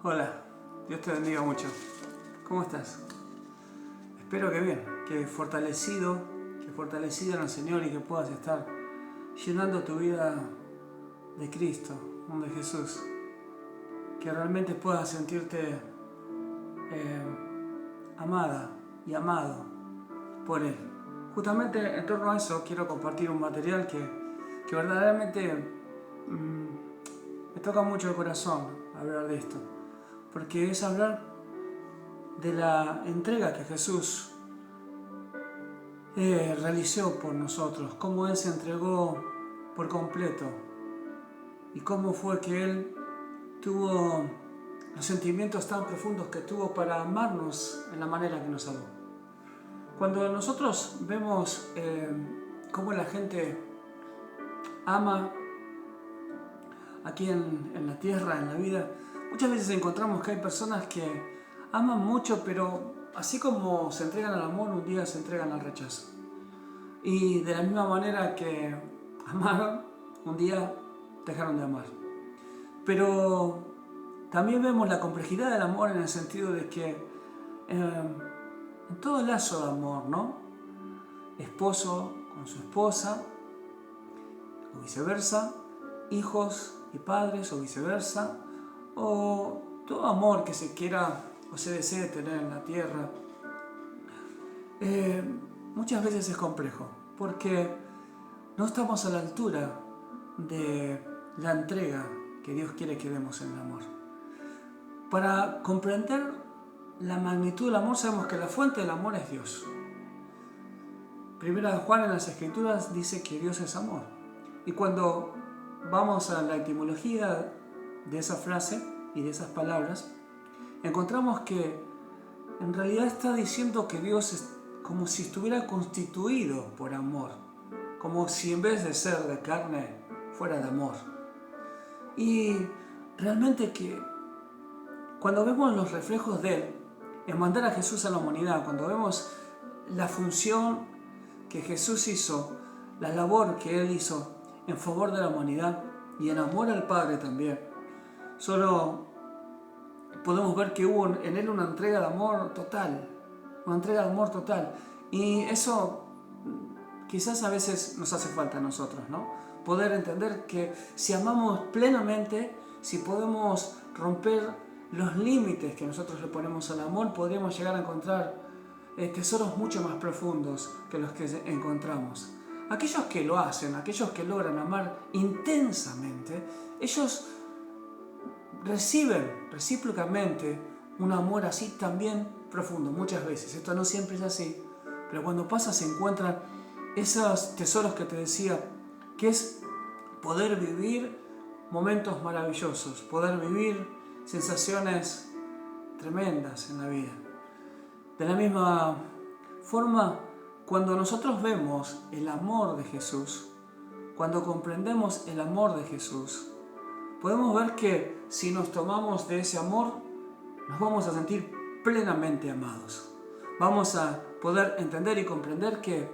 Hola, Dios te bendiga mucho. ¿Cómo estás? Espero que bien, que fortalecido en el Señor y que puedas estar llenando tu vida de Cristo, de Jesús. Que realmente puedas sentirte amada y amado por Él. Justamente en torno a eso quiero compartir un material que verdaderamente me toca mucho el corazón hablar de esto. Porque es hablar de la entrega que Jesús realizó por nosotros, cómo Él se entregó por completo y cómo fue que Él tuvo los sentimientos tan profundos que tuvo para amarnos en la manera que nos amó. Cuando nosotros vemos cómo la gente ama aquí en la tierra, en la vida, muchas veces encontramos que hay personas que aman mucho, pero así como se entregan al amor, un día se entregan al rechazo. Y de la misma manera que amaron, un día dejaron de amar. Pero también vemos la complejidad del amor en el sentido de que en todo lazo de amor, ¿no? Esposo con su esposa, o viceversa, hijos y padres, o viceversa, o todo amor que se quiera o se desee tener en la tierra, muchas veces es complejo, porque no estamos a la altura de la entrega que Dios quiere que demos en el amor. Para comprender la magnitud del amor, sabemos que la fuente del amor es Dios. Primera de Juan en las Escrituras dice que Dios es amor. Y cuando vamos a la etimología de esa frase y de esas palabras, encontramos que en realidad está diciendo que Dios es como si estuviera constituido por amor, como si en vez de ser de carne fuera de amor. Y realmente que cuando vemos los reflejos de Él en mandar a Jesús a la humanidad, cuando vemos la función que Jesús hizo, la labor que Él hizo en favor de la humanidad y en amor al Padre también, solo podemos ver que hubo en Él una entrega de amor total, y eso quizás a veces nos hace falta a nosotros, ¿no? Poder entender que si amamos plenamente, si podemos romper los límites que nosotros le ponemos al amor, podríamos llegar a encontrar tesoros mucho más profundos que los que encontramos. Aquellos que lo hacen, aquellos que logran amar intensamente, ellos reciben recíprocamente un amor así también profundo, muchas veces. Esto no siempre es así, pero cuando pasa se encuentran esos tesoros que te decía, que es poder vivir momentos maravillosos, poder vivir sensaciones tremendas en la vida. De la misma forma, cuando nosotros vemos el amor de Jesús, cuando comprendemos el amor de Jesús, podemos ver que si nos tomamos de ese amor, nos vamos a sentir plenamente amados. Vamos a poder entender y comprender que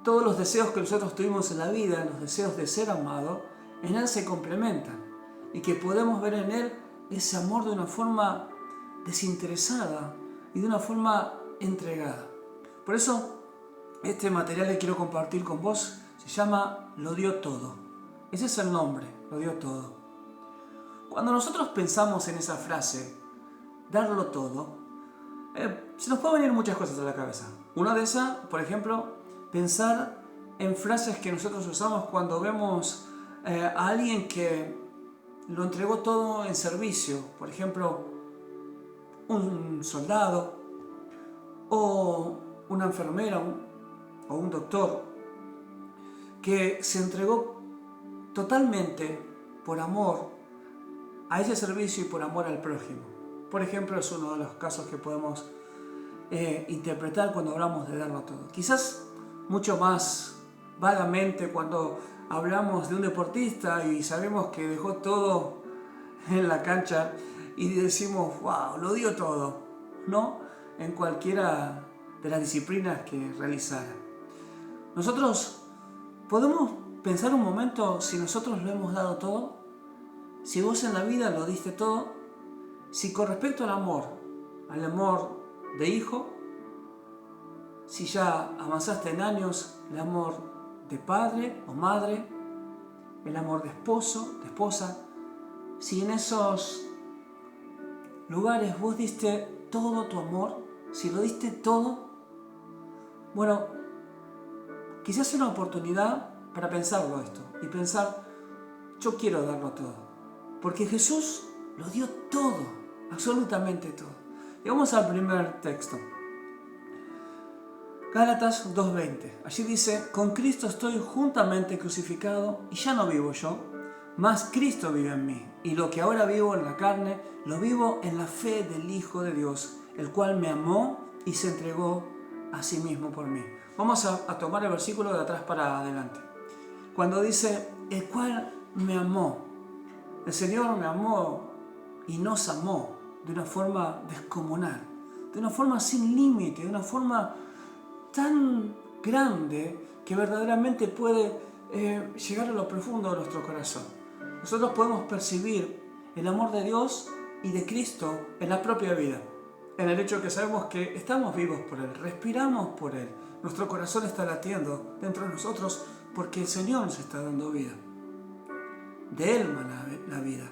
todos los deseos que nosotros tuvimos en la vida, los deseos de ser amado, en Él se complementan y que podemos ver en Él ese amor de una forma desinteresada y de una forma entregada. Por eso, este material que quiero compartir con vos se llama Lo dio todo. Ese es el nombre, lo dio todo. Cuando nosotros pensamos en esa frase, darlo todo, se nos pueden venir muchas cosas a la cabeza. Una de esas, por ejemplo, pensar en frases que nosotros usamos cuando vemos a alguien que lo entregó todo en servicio. Por ejemplo, un soldado o una enfermera o un doctor que se entregó totalmente por amor a ese servicio y por amor al prójimo. Por ejemplo, es uno de los casos que podemos interpretar cuando hablamos de darlo todo. Quizás mucho más vagamente cuando hablamos de un deportista y sabemos que dejó todo en la cancha y decimos, wow, lo dio todo, ¿no? En cualquiera de las disciplinas que realizara. Nosotros podemos pensar un momento si nosotros lo hemos dado todo, si vos en la vida lo diste todo, si con respecto al amor de hijo, si ya avanzaste en años, el amor de padre o madre, el amor de esposo, de esposa, si en esos lugares vos diste todo tu amor, si lo diste todo, bueno, quizás sea una oportunidad para pensarlo esto y pensar, yo quiero darlo todo, porque Jesús lo dio todo, absolutamente todo. Y vamos al primer texto. Gálatas 2:20. Allí dice, con Cristo estoy juntamente crucificado y ya no vivo yo, mas Cristo vive en mí. Y lo que ahora vivo en la carne, lo vivo en la fe del Hijo de Dios, el cual me amó y se entregó a sí mismo por mí. Vamos a tomar el versículo de atrás para adelante. Cuando dice, el cual me amó, el Señor me amó y nos amó de una forma descomunal, de una forma sin límite, de una forma tan grande que verdaderamente puede llegar a lo profundo de nuestro corazón. Nosotros podemos percibir el amor de Dios y de Cristo en la propia vida, en el hecho de que sabemos que estamos vivos por Él, respiramos por Él, nuestro corazón está latiendo dentro de nosotros porque el Señor nos está dando vida. De Él mana la vida.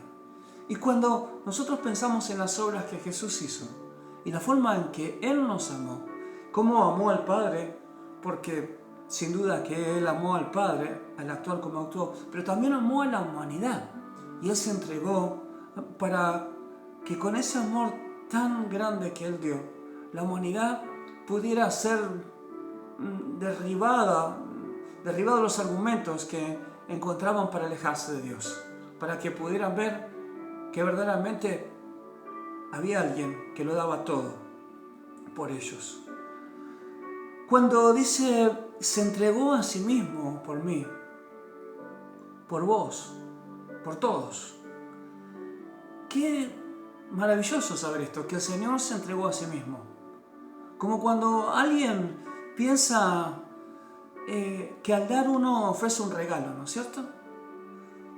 Y cuando nosotros pensamos en las obras que Jesús hizo y la forma en que Él nos amó, cómo amó al Padre, porque sin duda que Él amó al Padre al actuar como actuó, pero también amó a la humanidad. Y Él se entregó para que con ese amor tan grande que Él dio, la humanidad pudiera ser derribados los argumentos que encontraban para alejarse de Dios, para que pudieran ver que verdaderamente había alguien que lo daba todo por ellos. Cuando dice, se entregó a sí mismo por mí, por vos, por todos. Qué maravilloso saber esto, que el Señor se entregó a sí mismo. Como cuando alguien piensa que al dar uno ofrece un regalo, ¿no es cierto?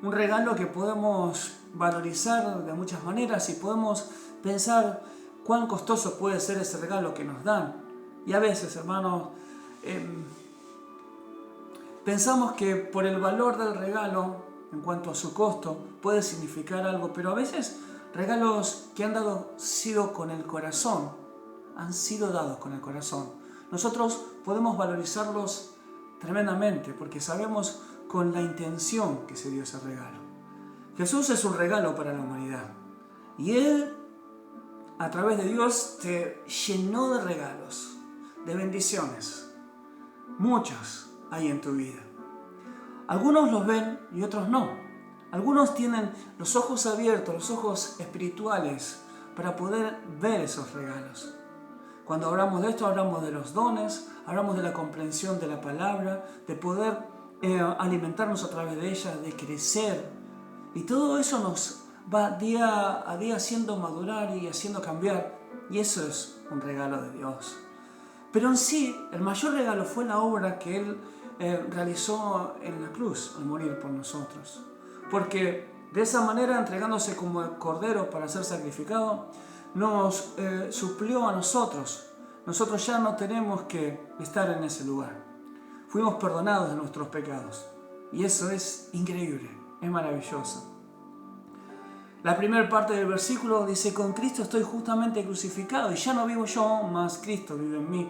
Un regalo que podemos valorizar de muchas maneras y podemos pensar cuán costoso puede ser ese regalo que nos dan. Y a veces, hermanos, pensamos que por el valor del regalo, en cuanto a su costo, puede significar algo, pero a veces regalos que han sido con el corazón, han sido dados con el corazón. Nosotros podemos valorizarlos tremendamente porque sabemos con la intención que se dio ese regalo. Jesús es un regalo para la humanidad y Él, a través de Dios, te llenó de regalos, de bendiciones. Muchas hay en tu vida. Algunos los ven y otros no. Algunos tienen los ojos abiertos, los ojos espirituales, para poder ver esos regalos. Cuando hablamos de esto, hablamos de los dones, hablamos de la comprensión de la palabra, de poder alimentarnos a través de ella, de crecer. Y todo eso nos va día a día haciendo madurar y haciendo cambiar. Y eso es un regalo de Dios. Pero en sí, el mayor regalo fue la obra que Él realizó en la cruz, al morir por nosotros. Porque de esa manera, entregándose como el cordero para ser sacrificado, nos suplió a nosotros. Nosotros ya no tenemos que estar en ese lugar. Fuimos perdonados de nuestros pecados. Y eso es increíble, es maravilloso. La primera parte del versículo dice, con Cristo estoy justamente crucificado y ya no vivo yo, mas Cristo vive en mí.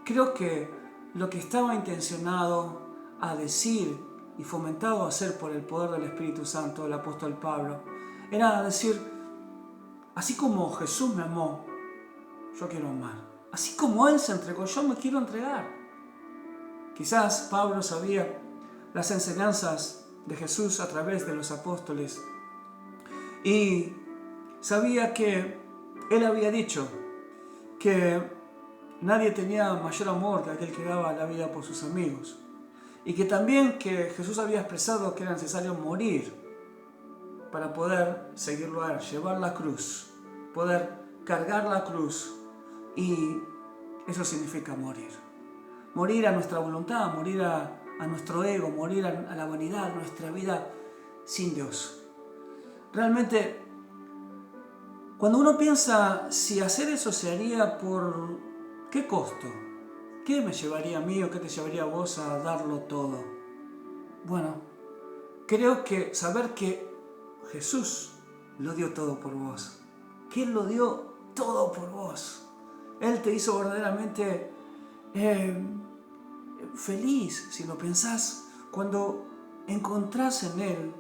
Creo que lo que estaba intencionado a decir y fomentado a hacer por el poder del Espíritu Santo, el apóstol Pablo, era decir, así como Jesús me amó, yo quiero amar. Así como Él se entregó, yo me quiero entregar. Quizás Pablo sabía las enseñanzas de Jesús a través de los apóstoles y sabía que Él había dicho que nadie tenía mayor amor que aquel que daba la vida por sus amigos. Y que también que Jesús había expresado que era necesario morir para poder seguirlo a Él, llevar la cruz, poder cargar la cruz. Y eso significa morir. Morir a nuestra voluntad, morir a nuestro ego, morir a la vanidad, a nuestra vida sin Dios. Realmente, Cuando uno piensa si hacer eso se haría por qué costo, qué me llevaría a mí o qué te llevaría a vos a darlo todo. Bueno, creo que saber que Jesús lo dio todo por vos, que Él lo dio todo por vos. Él te hizo verdaderamente feliz, si lo pensás, cuando encontrás en Él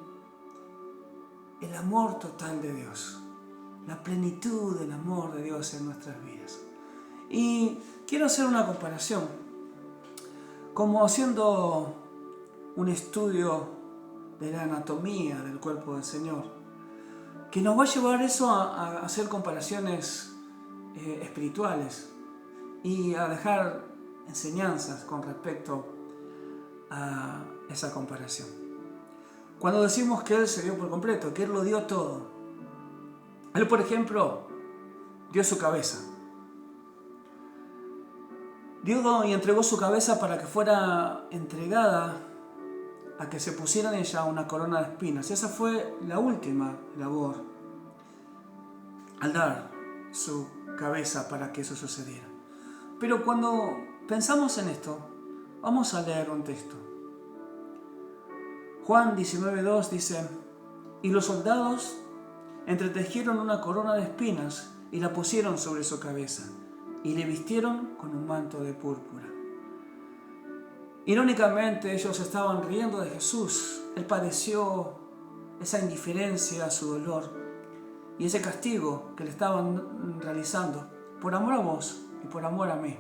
el amor total de Dios, la plenitud del amor de Dios en nuestras vidas. Y quiero hacer una comparación, como haciendo un estudio de la anatomía del cuerpo del Señor, que nos va a llevar eso a hacer comparaciones espirituales y a dejar enseñanzas con respecto a esa comparación. Cuando decimos que Él se dio por completo, que Él lo dio todo, Él, por ejemplo, dio su cabeza. Dio y entregó su cabeza para que fuera entregada a que se pusiera en ella una corona de espinas. Esa fue la última labor al dar su cabeza para que eso sucediera. Pero cuando pensamos en esto, vamos a leer un texto. Juan 19:2 dice: y los soldados entretejieron una corona de espinas y la pusieron sobre su cabeza y le vistieron con un manto de púrpura. Irónicamente, ellos estaban riendo de Jesús. Él padeció esa indiferencia a su dolor y ese castigo que le estaban realizando por amor a vos y por amor a mí.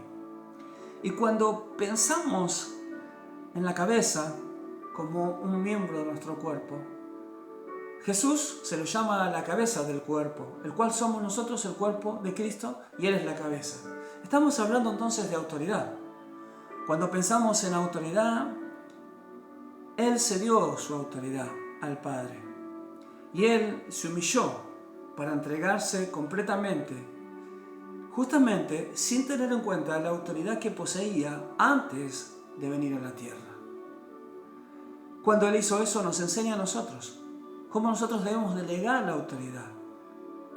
Y cuando pensamos en la cabeza como un miembro de nuestro cuerpo, Jesús se lo llama la cabeza del cuerpo, el cual somos nosotros, el cuerpo de Cristo, y Él es la cabeza. Estamos hablando entonces de autoridad. Cuando pensamos en autoridad, Él se dio su autoridad al Padre. Y Él se humilló para entregarse completamente, justamente sin tener en cuenta la autoridad que poseía antes de venir a la tierra. Cuando Él hizo eso, nos enseña a nosotros cómo nosotros debemos delegar la autoridad.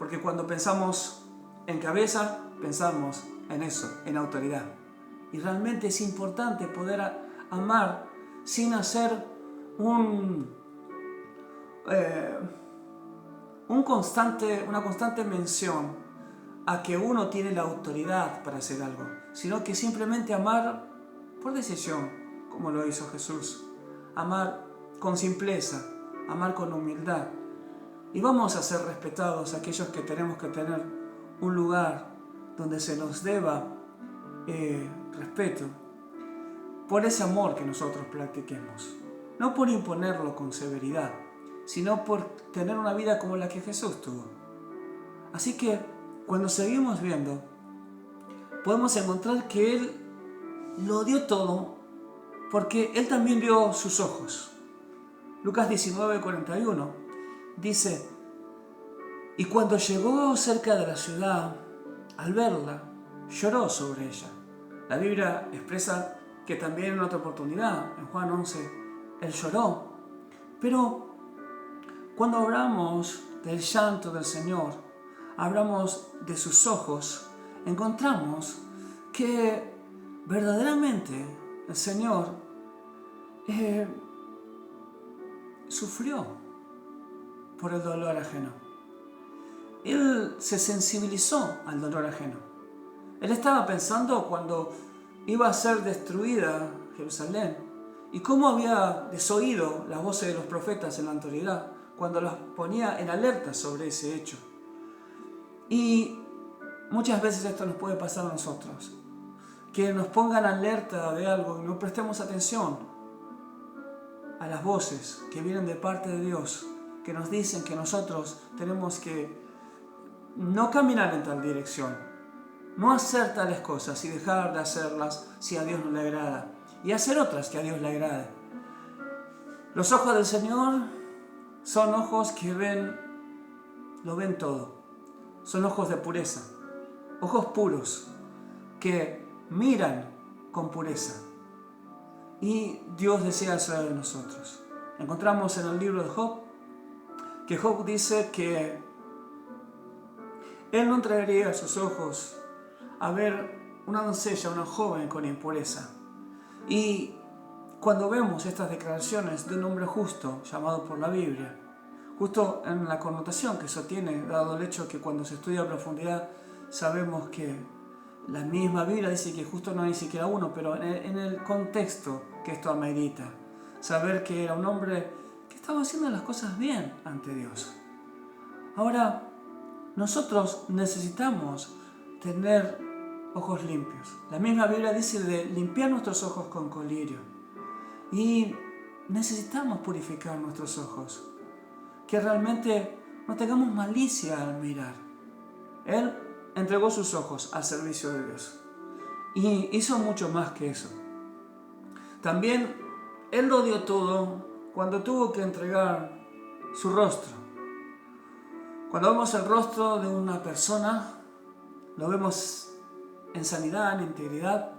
Porque cuando pensamos en cabeza, pensamos en eso, en autoridad. Y realmente es importante poder amar sin hacer una constante mención a que uno tiene la autoridad para hacer algo, sino que simplemente amar por decisión, como lo hizo Jesús. Amar con simpleza, amar con humildad. Y vamos a ser respetados aquellos que tenemos que tener un lugar donde se nos deba respeto por ese amor que nosotros practiquemos. No por imponerlo con severidad, sino por tener una vida como la que Jesús tuvo. Así que cuando seguimos viendo, podemos encontrar que Él lo dio todo porque Él también dio sus ojos. Lucas 19:41 dice: y cuando llegó cerca de la ciudad, al verla, lloró sobre ella. La Biblia expresa que también en otra oportunidad, en Juan 11, Él lloró. Pero cuando hablamos del llanto del Señor, hablamos de sus ojos, encontramos que verdaderamente el Señor sufrió por el dolor ajeno. Él se sensibilizó al dolor ajeno. Él estaba pensando cuando iba a ser destruida Jerusalén y cómo había desoído las voces de los profetas en la anterioridad, cuando los ponía en alerta sobre ese hecho. Y muchas veces esto nos puede pasar a nosotros, que nos pongan alerta de algo y no prestemos atención a las voces que vienen de parte de Dios, que nos dicen que nosotros tenemos que no caminar en tal dirección, no hacer tales cosas y dejar de hacerlas si a Dios no le agrada, y hacer otras que a Dios le agrade. Los ojos del Señor son ojos que lo ven todo. Son ojos de pureza, ojos puros, que miran con pureza. Y Dios desea eso de nosotros. Encontramos en el libro de Job que Job dice que Él no entregaría sus ojos a ver una doncella, una joven con impureza. Y cuando vemos estas declaraciones de un hombre justo llamado por la Biblia, justo en la connotación que eso tiene, dado el hecho que cuando se estudia a profundidad sabemos que la misma Biblia dice que justo no hay ni siquiera uno, pero en el contexto que esto amerita, saber que era un hombre que estaba haciendo las cosas bien ante Dios. Ahora, nosotros necesitamos tener ojos limpios. La misma Biblia dice de limpiar nuestros ojos con colirio. Y necesitamos purificar nuestros ojos, que realmente no tengamos malicia al mirar. Él entregó sus ojos al servicio de Dios y hizo mucho más que eso. También Él lo dio todo cuando tuvo que entregar su rostro. Cuando vemos el rostro de una persona, lo vemos en sanidad, en integridad,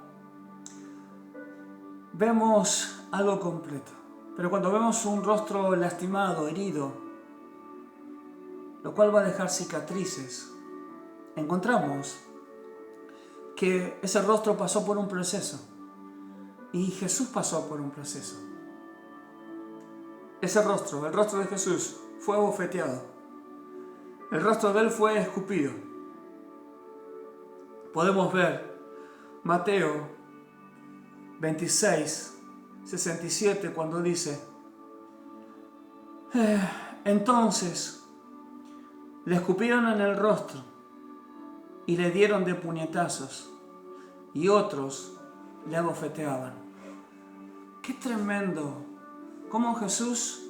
vemos algo completo. Pero cuando vemos un rostro lastimado, herido, lo cual va a dejar cicatrices, encontramos que ese rostro pasó por un proceso. Y Jesús pasó por un proceso. Ese rostro, el rostro de Jesús, fue abofeteado. El rostro de Él fue escupido. Podemos ver Mateo 26, 67, cuando dice: entonces le escupieron en el rostro y le dieron de puñetazos, y otros le abofeteaban. Qué tremendo cómo Jesús,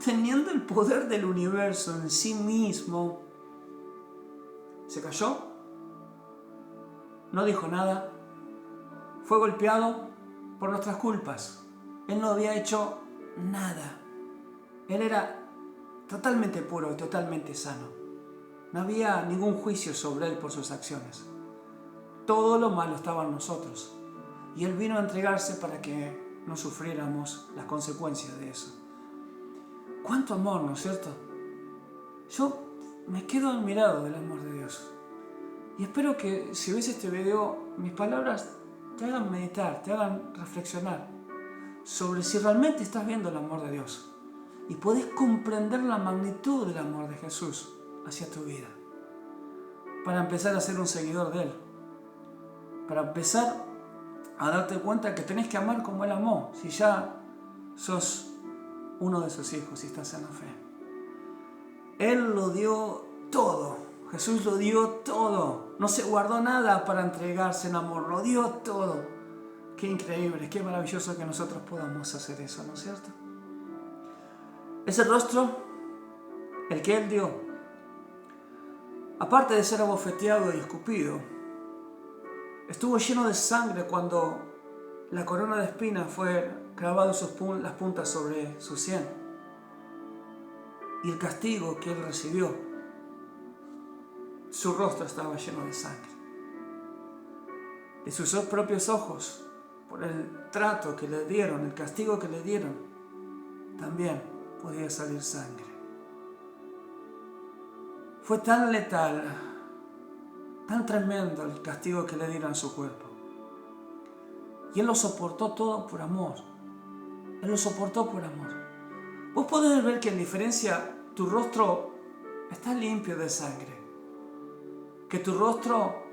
teniendo el poder del universo en sí mismo, se cayó, no dijo nada, fue golpeado por nuestras culpas. Él no había hecho nada. Él era totalmente puro y totalmente sano. No había ningún juicio sobre Él por sus acciones. Todo lo malo estaba en nosotros. Y Él vino a entregarse para que no sufriéramos las consecuencias de eso. ¡Cuánto amor!, ¿no es cierto? Yo me quedo admirado del amor de Dios. Y espero que si ves este video, mis palabras te hagan meditar, te hagan reflexionar sobre si realmente estás viendo el amor de Dios y podés comprender la magnitud del amor de Jesús hacia tu vida, para empezar a ser un seguidor de Él, para empezar a darte cuenta que tenés que amar como Él amó, si ya sos uno de sus hijos y estás en la fe. Él lo dio todo, Jesús lo dio todo, no se guardó nada para entregarse en amor, lo dio todo. Qué increíble, qué maravilloso que nosotros podamos hacer eso, ¿no es cierto? Ese rostro, el que Él dio, aparte de ser abofeteado y escupido, estuvo lleno de sangre cuando la corona de espinas fue clavada en las puntas sobre su sien. Y el castigo que Él recibió, su rostro estaba lleno de sangre. De sus propios ojos, por el trato que le dieron, el castigo que le dieron, también podía salir sangre. Fue tan letal, tan tremendo el castigo que le dieron a su cuerpo. Y Él lo soportó todo por amor. Él lo soportó por amor. Vos podés ver que en diferencia tu rostro está limpio de sangre. Que tu rostro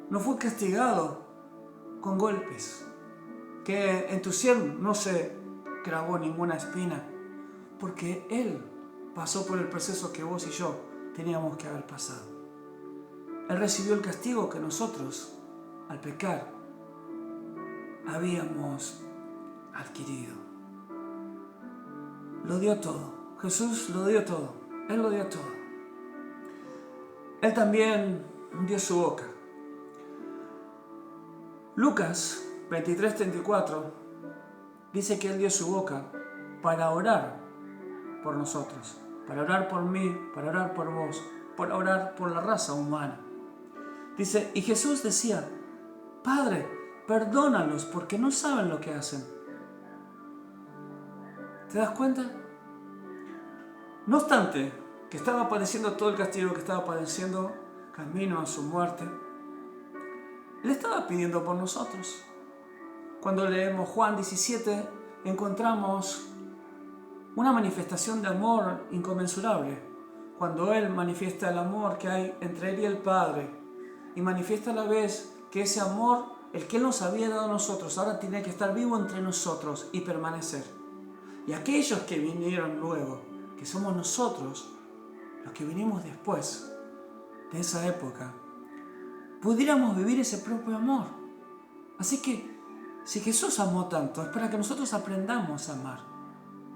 no fue castigado con golpes. Que en tu sien no se clavó ninguna espina. Porque Él pasó por el proceso que vos y yo teníamos que haber pasado. Él recibió el castigo que nosotros, al pecar, habíamos adquirido. Lo dio todo. Jesús lo dio todo. Él lo dio todo. Él también dio su boca. Lucas 23:34 dice que Él dio su boca para orar por nosotros, para orar por mí, para orar por vos, para orar por la raza humana. Dice, y Jesús decía: Padre, perdónalos porque no saben lo que hacen. ¿Te das cuenta? No obstante, que estaba padeciendo todo el castigo que estaba padeciendo, camino a su muerte, Él estaba pidiendo por nosotros. Cuando leemos Juan 17, encontramos una manifestación de amor inconmensurable. Cuando Él manifiesta el amor que hay entre Él y el Padre, y manifiesta a la vez que ese amor, el que Él nos había dado a nosotros, ahora tiene que estar vivo entre nosotros y permanecer. Y aquellos que vinieron luego, que somos nosotros, los que vinimos después de esa época, pudiéramos vivir ese propio amor. Así que, si Jesús amó tanto, es para que nosotros aprendamos a amar,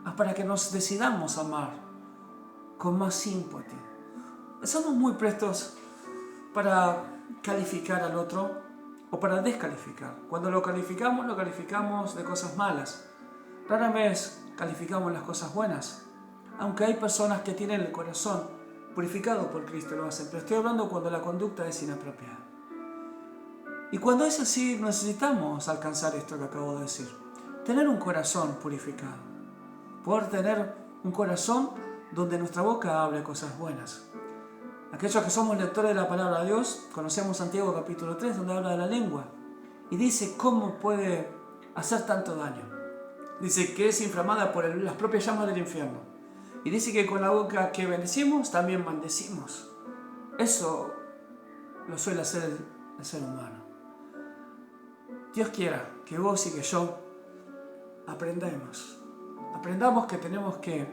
es para que nos decidamos a amar con más ímpetu. Somos muy prestos para calificar al otro o para descalificar. Cuando lo calificamos de cosas malas. Rara vez calificamos las cosas buenas, aunque hay personas que tienen el corazón purificado por Cristo y lo hacen, pero estoy hablando cuando la conducta es inapropiada. Y cuando es así, necesitamos alcanzar esto que acabo de decir, tener un corazón purificado, poder tener un corazón donde nuestra boca hable cosas buenas. Aquellos que somos lectores de la palabra de Dios, conocemos Santiago capítulo 3, donde habla de la lengua, y dice cómo puede hacer tanto daño. Dice que es inflamada por las propias llamas del infierno. Y dice que con la boca que bendecimos, también maldecimos. Eso lo suele hacer el ser humano. Dios quiera que vos y que yo aprendamos que tenemos que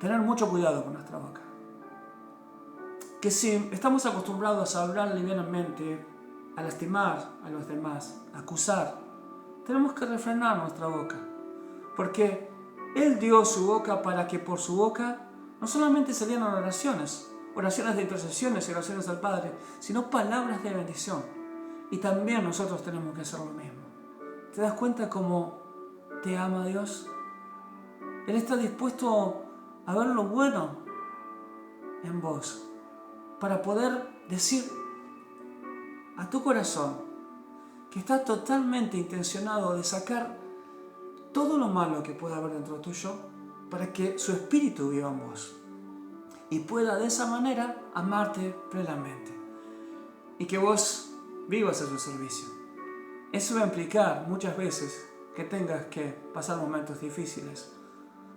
tener mucho cuidado con nuestra boca. Que si estamos acostumbrados a hablar livianamente, a lastimar a los demás, a acusar, tenemos que refrenar nuestra boca. Porque Él dio su boca para que por su boca no solamente salieran oraciones de intercesiones y oraciones al Padre, sino palabras de bendición. Y también nosotros tenemos que hacer lo mismo. ¿Te das cuenta cómo te ama Dios? Él está dispuesto a ver lo bueno en vos, para poder decir a tu corazón que está totalmente intencionado de sacar todo lo malo que pueda haber dentro tuyo, para que su espíritu viva en vos y pueda de esa manera amarte plenamente y que vos vivas a su servicio. Eso va a implicar muchas veces que tengas que pasar momentos difíciles,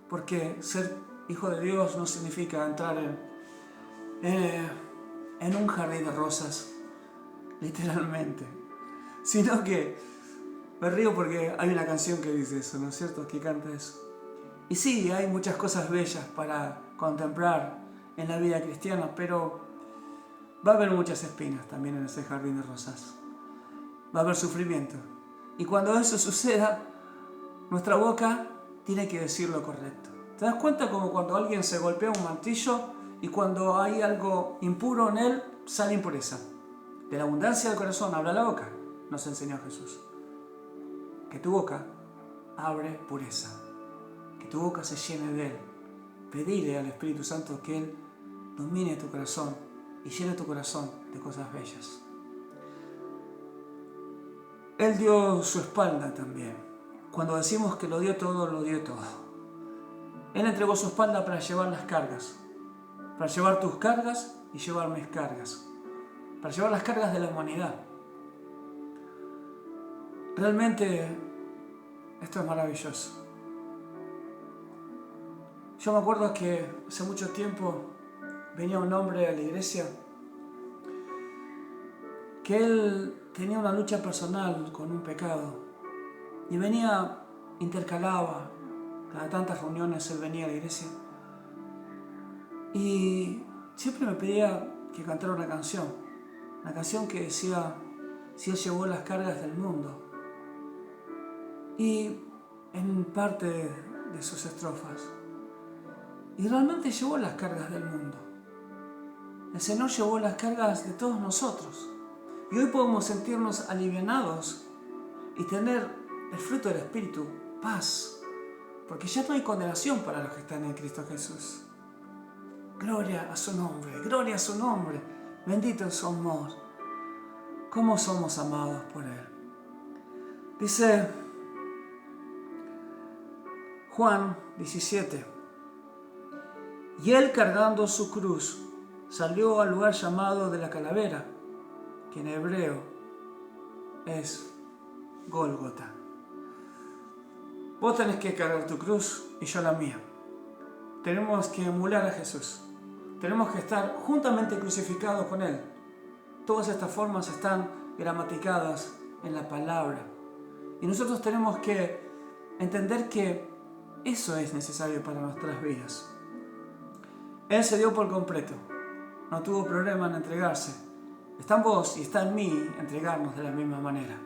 porque ser hijo de Dios no significa entrar en un jardín de rosas, literalmente, sino que me río porque hay una canción que dice eso, ¿no es cierto? Que canta eso. Y sí, hay muchas cosas bellas para contemplar en la vida cristiana, pero va a haber muchas espinas también en ese jardín de rosas. Va a haber sufrimiento. Y cuando eso suceda, nuestra boca tiene que decir lo correcto. ¿Te das cuenta como cuando alguien se golpea un martillo y cuando hay algo impuro en él, sale impureza? De la abundancia del corazón habla la boca, nos enseñó Jesús. Que tu boca abre pureza, que tu boca se llene de Él. Pedile al Espíritu Santo que Él domine tu corazón y llene tu corazón de cosas bellas. Él dio su espalda también. Cuando decimos que lo dio todo, lo dio todo. Él entregó su espalda para llevar las cargas, para llevar tus cargas y llevar mis cargas, para llevar las cargas de la humanidad. Realmente esto es maravilloso. Yo me acuerdo que hace mucho tiempo venía un hombre a la iglesia que él tenía una lucha personal con un pecado y intercalaba, cada tantas reuniones él venía a la iglesia y siempre me pedía que cantara una canción que decía: si él llevó las cargas del mundo. Y en parte de sus estrofas, y realmente llevó las cargas del mundo. El Señor llevó las cargas de todos nosotros. Y hoy podemos sentirnos alivianados y tener el fruto del Espíritu, paz, porque ya no hay condenación para los que están en Cristo Jesús. Gloria a su nombre, gloria a su nombre. Bendito es su amor. ¿Cómo somos amados por Él? Dice Juan 17: Y él, cargando su cruz, salió al lugar llamado de la calavera, que en hebreo es Gólgota. Vos tenés que cargar tu cruz y yo la mía. Tenemos que emular a Jesús. Tenemos que estar juntamente crucificados con Él. Todas estas formas están gramaticadas en la palabra. Y nosotros tenemos que entender que eso es necesario para nuestras vidas. Él se dio por completo. No tuvo problema en entregarse. Está en vos y está en mí entregarnos de la misma manera.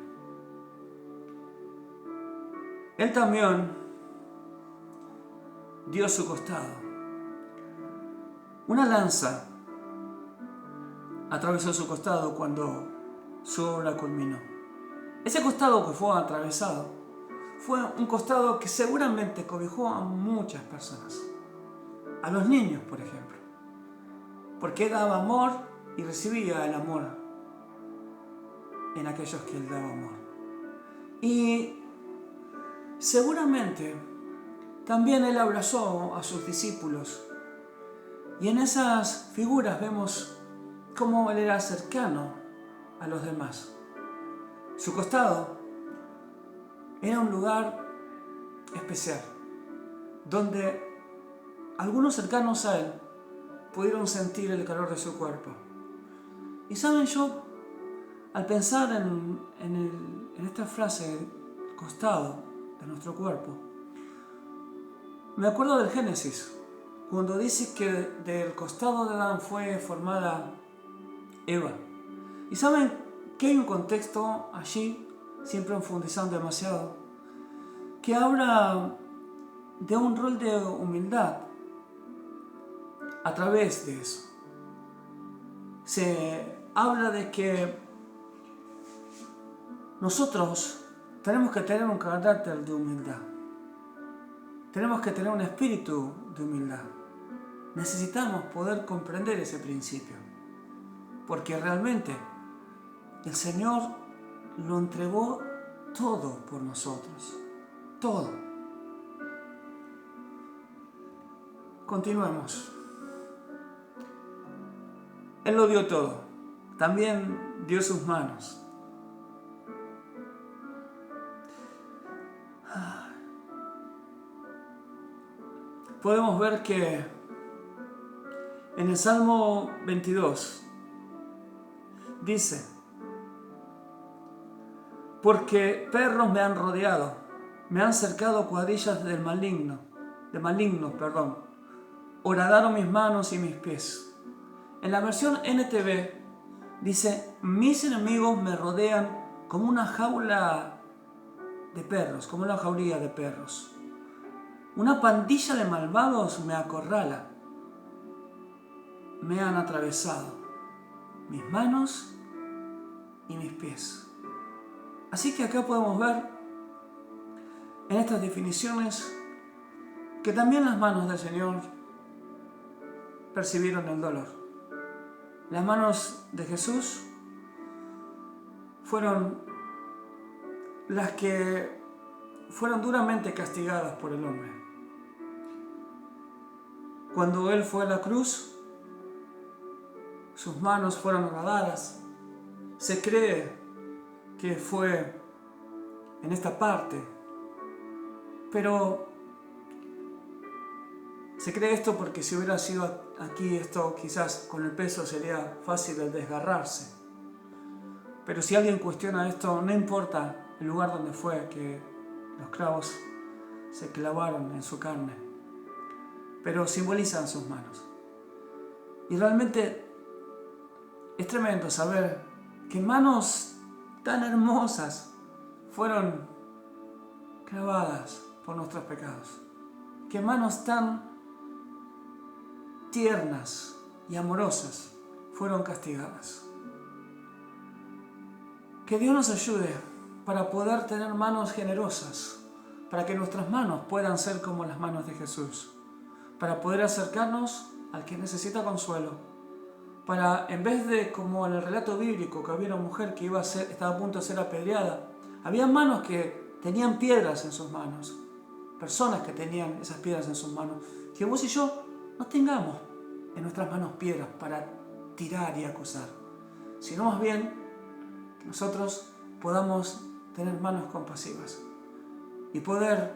Él también dio su costado. Una lanza atravesó su costado cuando su obra culminó. Ese costado que fue atravesado fue un costado que seguramente cobijó a muchas personas. A los niños, por ejemplo. Porque daba amor y recibía el amor en aquellos que él daba amor. Y seguramente también él abrazó a sus discípulos. Y en esas figuras vemos cómo él era cercano a los demás. Su costado era un lugar especial, donde algunos cercanos a él pudieron sentir el calor de su cuerpo. Y saben, yo, al pensar en esta frase, costado de nuestro cuerpo, me acuerdo del Génesis, cuando dice que del costado de Adán fue formada Eva. Y saben que hay un contexto allí, siempre profundizando demasiado, que habla de un rol de humildad a través de eso. Se habla de que nosotros tenemos que tener un carácter de humildad. Tenemos que tener un espíritu de humildad. Necesitamos poder comprender ese principio, porque realmente el Señor lo entregó todo por nosotros. Todo. Continuemos. Él lo dio todo. También dio sus manos. Podemos ver que en el Salmo 22 dice: porque perros me han rodeado, me han cercado cuadrillas de malignos, horadaron mis manos y mis pies. En la versión NTV dice: mis enemigos me rodean como una jaula de perros, como una jauría de perros. Una pandilla de malvados me acorrala. Me han atravesado mis manos y mis pies. Así que acá podemos ver en estas definiciones que también las manos del Señor percibieron el dolor. Las manos de Jesús fueron las que fueron duramente castigadas por el hombre. Cuando Él fue a la cruz, sus manos fueron horadadas. Se cree que fue en esta parte, pero se cree esto porque si hubiera sido aquí, esto quizás con el peso sería fácil de desgarrarse. Pero si alguien cuestiona esto, no importa el lugar donde fue que los clavos se clavaron en su carne, pero simbolizan sus manos. Y realmente es tremendo saber que manos tan hermosas fueron clavadas por nuestros pecados. Que manos tan tiernas y amorosas fueron castigadas. Que Dios nos ayude para poder tener manos generosas, para que nuestras manos puedan ser como las manos de Jesús, para poder acercarnos al que necesita consuelo, para, en vez de como en el relato bíblico que había una mujer que estaba a punto de ser apedreada, había manos que tenían piedras en sus manos, personas que tenían esas piedras en sus manos, que vos y yo no tengamos en nuestras manos piedras para tirar y acusar, sino más bien que nosotros podamos tener manos compasivas y poder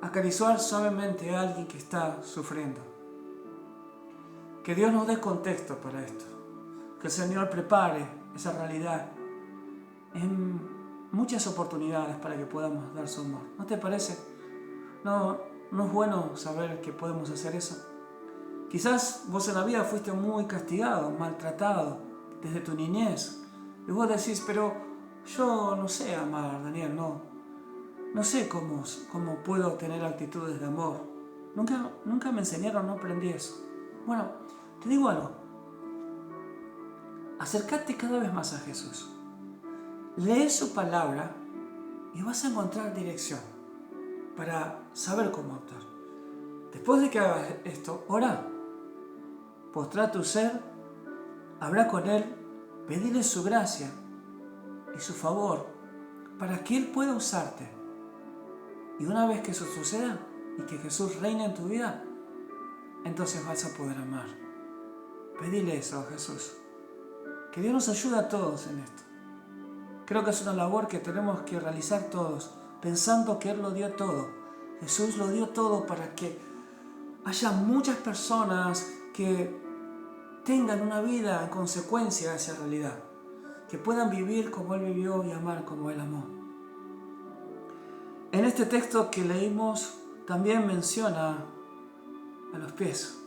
acariciar suavemente a alguien que está sufriendo. Que Dios nos dé contexto para esto, que el Señor prepare esa realidad en muchas oportunidades para que podamos dar su amor. ¿No te parece? ¿No es bueno saber que podemos hacer eso? Quizás vos en la vida fuiste muy castigado, maltratado desde tu niñez. Y vos decís, pero yo no sé amar, Daniel, no sé cómo puedo tener actitudes de amor. Nunca me enseñaron, no aprendí eso. Bueno, te digo algo. Acércate cada vez más a Jesús. Lee su palabra y vas a encontrar dirección para saber cómo actuar. Después de que hagas esto, ora. Postrá tu ser, habla con Él, pedile su gracia y su favor para que Él pueda usarte. Y una vez que eso suceda y que Jesús reine en tu vida, entonces vas a poder amar. Pedile eso a Jesús. Que Dios nos ayude a todos en esto. Creo que es una labor que tenemos que realizar todos, pensando que Él lo dio todo. Jesús lo dio todo para que haya muchas personas que tengan una vida en consecuencia de esa realidad, que puedan vivir como Él vivió y amar como Él amó. En este texto que leímos también menciona a los pies.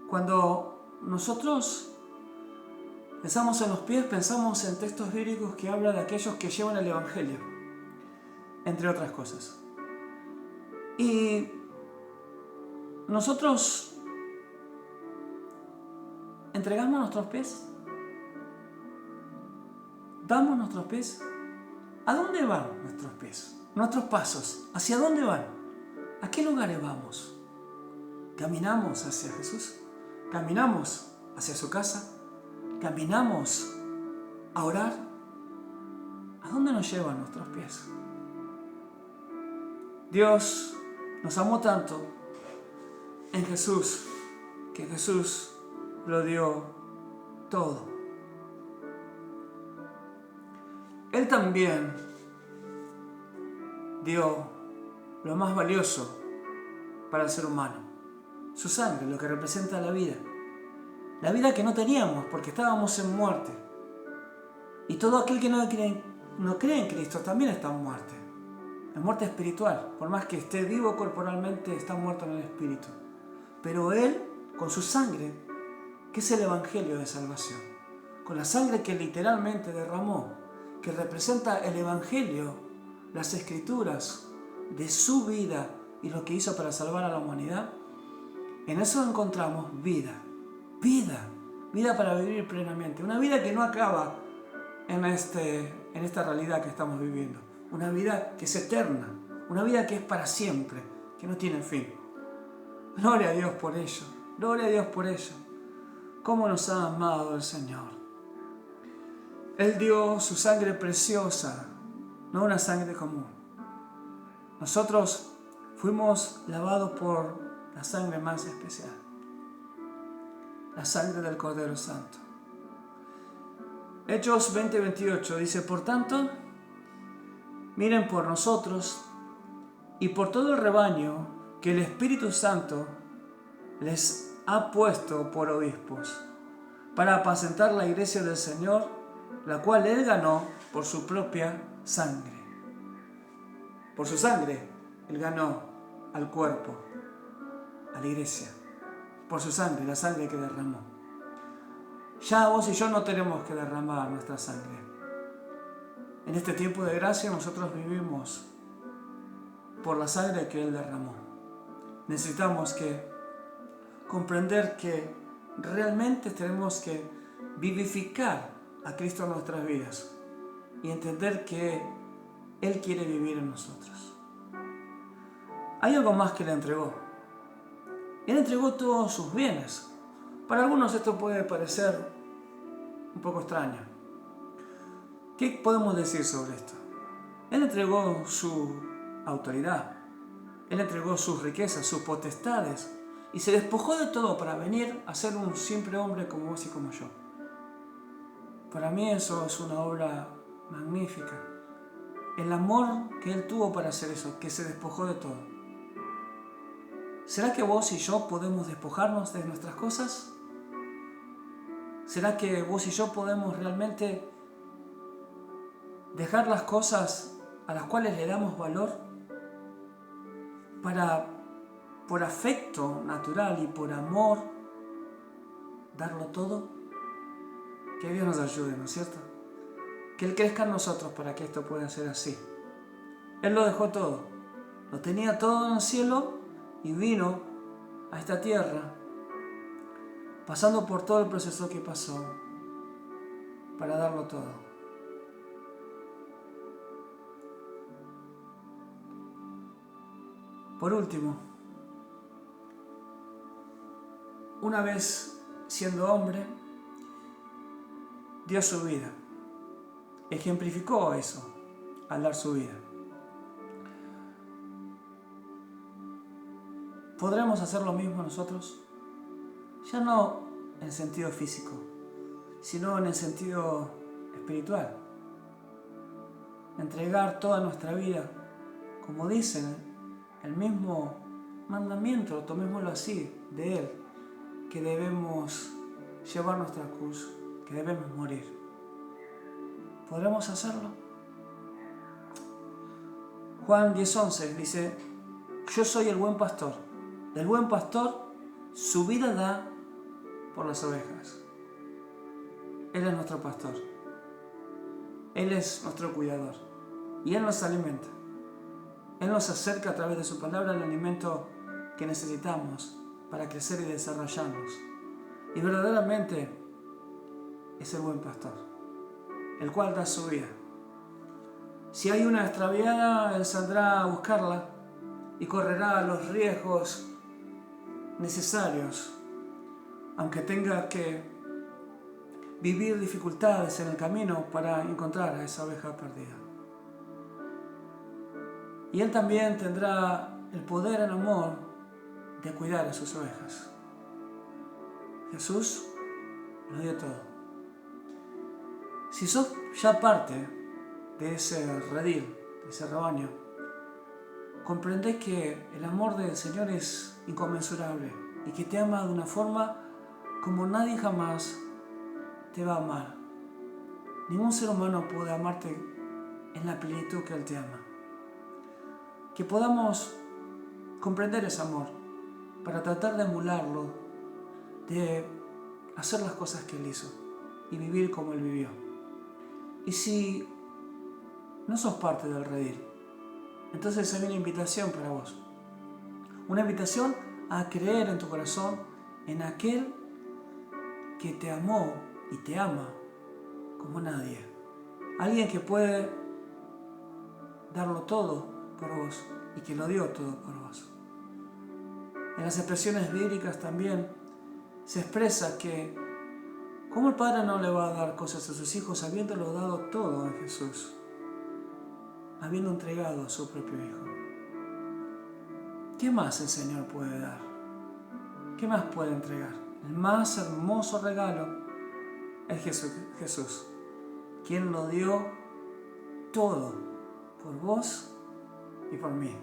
Cuando nosotros pensamos en los pies, pensamos en textos bíblicos que hablan de aquellos que llevan el Evangelio, entre otras cosas. Y nosotros entregamos nuestros pies, damos nuestros pies. ¿A dónde van nuestros pies? Nuestros pasos, ¿hacia dónde van? ¿A qué lugares vamos? ¿Caminamos hacia Jesús? ¿Caminamos hacia su casa? ¿Caminamos a orar? ¿A dónde nos llevan nuestros pies? Dios nos amó tanto en Jesús, que Jesús lo dio todo. Él también dio lo más valioso para el ser humano, su sangre, lo que representa la vida que no teníamos porque estábamos en muerte. Y todo aquel que no cree en Cristo también está en muerte espiritual. Por más que esté vivo corporalmente, está muerto en el espíritu. Pero Él, con su sangre, que es el Evangelio de salvación, con la sangre que literalmente derramó, que representa el Evangelio, las Escrituras de su vida y lo que hizo para salvar a la humanidad, en eso encontramos vida para vivir plenamente, una vida que no acaba en esta realidad que estamos viviendo, una vida que es eterna, una vida que es para siempre, que no tiene fin. Gloria a Dios por ello, gloria a Dios por ello. Cómo nos ha amado el Señor. Él dio su sangre preciosa, no una sangre común. Nosotros fuimos lavados por la sangre más especial, la sangre del Cordero Santo. Hechos 20:28 dice, por tanto, miren por nosotros y por todo el rebaño que el Espíritu Santo les ha puesto por obispos, para apacentar la iglesia del Señor, la cual Él ganó por su propia sangre. Por su sangre, Él ganó al cuerpo, a la iglesia. Por su sangre, la sangre que derramó. Ya vos y yo no tenemos que derramar nuestra sangre. En este tiempo de gracia nosotros vivimos por la sangre que Él derramó. Necesitamos comprender que realmente tenemos que vivificar a Cristo en nuestras vidas y entender que Él quiere vivir en nosotros. Hay algo más que le entregó. Él entregó todos sus bienes. Para algunos esto puede parecer un poco extraño. ¿Qué podemos decir sobre esto? Él entregó su autoridad, Él entregó sus riquezas, sus potestades, y se despojó de todo para venir a ser un simple hombre como vos y como yo. Para mí eso es una obra magnífica. El amor que Él tuvo para hacer eso, que se despojó de todo. ¿Será que vos y yo podemos despojarnos de nuestras cosas? ¿Será que vos y yo podemos realmente dejar las cosas a las cuales le damos valor para, por afecto natural y por amor, darlo todo? Que Dios nos ayude, ¿no es cierto? Que Él crezca en nosotros para que esto pueda ser así. Él lo dejó todo, lo tenía todo en el cielo y vino a esta tierra, pasando por todo el proceso que pasó, para darlo todo. Por último, una vez siendo hombre, dio su vida. Ejemplificó eso al dar su vida. ¿Podremos hacer lo mismo nosotros? Ya no en el sentido físico, sino en el sentido espiritual. Entregar toda nuestra vida, como dice el mismo mandamiento, tomémoslo así, de Él, que debemos llevar nuestra cruz, que debemos morir. ¿Podremos hacerlo? Juan 10:11 dice: yo soy el buen pastor. El buen pastor su vida da por las ovejas. Él es nuestro pastor. Él es nuestro cuidador. Y Él nos alimenta. Él nos acerca a través de su palabra el alimento que necesitamos para crecer y desarrollarnos. Y verdaderamente es el buen pastor, el cual da su vida. Si hay una extraviada, Él saldrá a buscarla y correrá los riesgos necesarios, aunque tenga que vivir dificultades en el camino para encontrar a esa oveja perdida. Y Él también tendrá el poder en amor de cuidar a sus ovejas. Jesús lo dio todo. Si sos ya parte de ese redil, de ese rebaño, comprendés que el amor del Señor es inconmensurable y que te ama de una forma como nadie jamás te va a amar. Ningún ser humano puede amarte en la plenitud que Él te ama. Que podamos comprender ese amor para tratar de emularlo, de hacer las cosas que Él hizo y vivir como Él vivió. Y si no sos parte del redil, entonces hay una invitación para vos. Una invitación a creer en tu corazón en aquel que te amó y te ama como nadie. Alguien que puede darlo todo por vos y que lo dio todo por vos. En las expresiones bíblicas también se expresa que ¿cómo el Padre no le va a dar cosas a sus hijos habiéndolo dado todo en Jesús? Habiendo entregado a su propio Hijo. ¿Qué más el Señor puede dar? ¿Qué más puede entregar? El más hermoso regalo es Jesús, quien lo dio todo por vos y por mí.